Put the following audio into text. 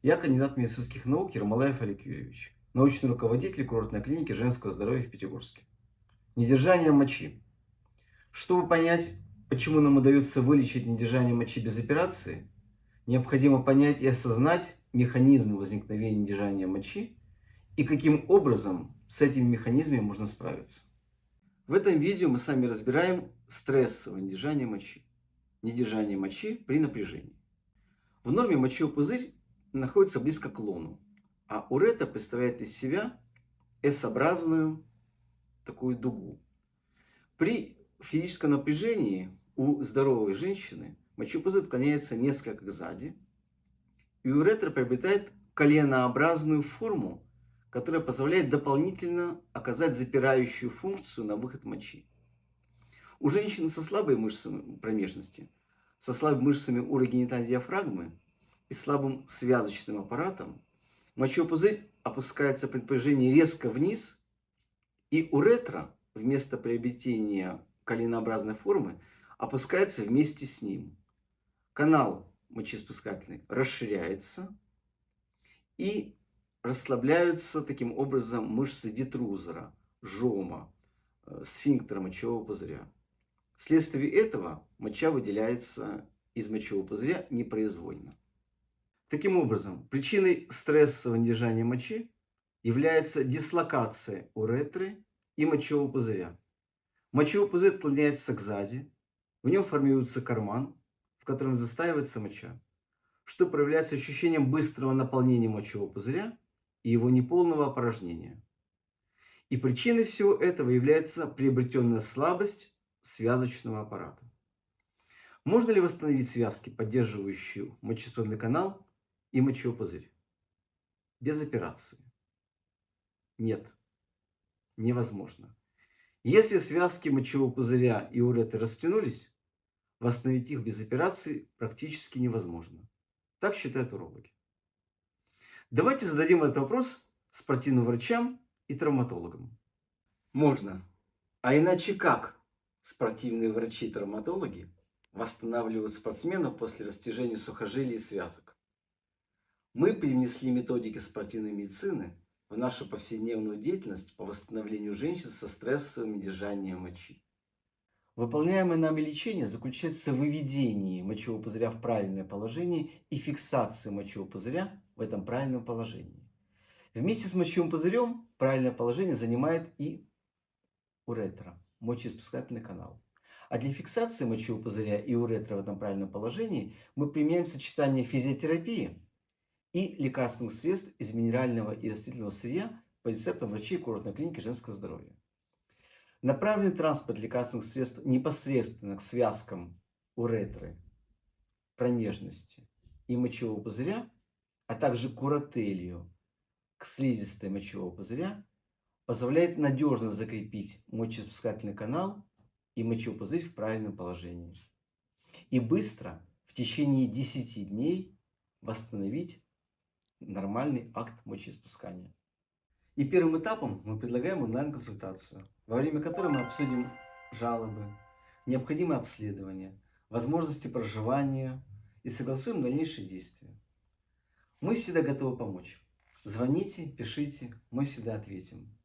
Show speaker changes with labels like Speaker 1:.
Speaker 1: Я кандидат медицинских наук Ермолаев Олег Юрьевич, научный руководитель курортной клиники женского здоровья в Пятигорске. Недержание мочи. Чтобы понять, почему нам удается вылечить недержание мочи без операции, необходимо понять и осознать механизмы возникновения недержания мочи и каким образом с этими механизмами можно справиться. В этом видео мы с вами разбираем стрессовое недержание мочи. Недержание мочи при напряжении. В норме мочевой пузырь находится близко к лону, а уретра представляет из себя S-образную такую дугу. При физическом напряжении у здоровой женщины мочевой пузырь отклоняется несколько сзади, и уретра приобретает коленообразную форму, которая позволяет дополнительно оказать запирающую функцию на выход мочи. У женщин со слабой мышцами промежности, со слабыми мышцами урогенитальной диафрагмы и слабым связочным аппаратом мочевой пузырь опускается при напряжении резко вниз, и уретра вместо приобретения коленообразной формы опускается вместе с ним. Канал мочеиспускательный расширяется, и расслабляются таким образом мышцы детрузора, жома, сфинктера мочевого пузыря. Вследствие этого моча выделяется из мочевого пузыря непроизвольно. Таким образом, причиной стрессового недержания мочи является дислокация уретры и мочевого пузыря. Мочевой пузырь отклоняется ксади, в нем формируется карман, в котором застаивается моча, что проявляется ощущением быстрого наполнения мочевого пузыря и его неполного опорожнения. И причиной всего этого является приобретенная слабость связочного аппарата. Можно ли восстановить связки, поддерживающие мочеиспускательный канал и мочевой пузырь? Без операции? Нет, невозможно. Если связки мочевого пузыря и уретры растянулись, восстановить их без операции практически невозможно. Так считают урологи. Давайте зададим этот вопрос спортивным врачам и травматологам. Можно. А иначе как спортивные врачи и травматологи восстанавливают спортсменов после растяжения сухожилий и связок? Мы привнесли методики спортивной медицины в нашу повседневную деятельность по восстановлению женщин со стрессовым недержанием мочи. Выполняемое нами лечение заключается в выведении мочевого пузыря в правильное положение и фиксации мочевого пузыря в этом правильном положении. Вместе с мочевым пузырем правильное положение занимает и уретра, мочеиспускательный канал. А для фиксации мочевого пузыря и уретры в этом правильном положении мы применяем сочетание физиотерапии и лекарственных средств из минерального и растительного сырья по рецептам врачей курортной клиники женского здоровья. Направленный транспорт лекарственных средств непосредственно к связкам уретры, промежности и мочевого пузыря, а также к уротелию, к слизистой мочевого пузыря, позволяет надежно закрепить мочеиспускательный канал и мочевой пузырь в правильном положении. И быстро, в течение 10 дней, восстановить нормальный акт мочеиспускания. И первым этапом мы предлагаем онлайн-консультацию, во время которой мы обсудим жалобы, необходимые обследования, возможности проживания и согласуем дальнейшие действия. Мы всегда готовы помочь. Звоните, пишите, мы всегда ответим.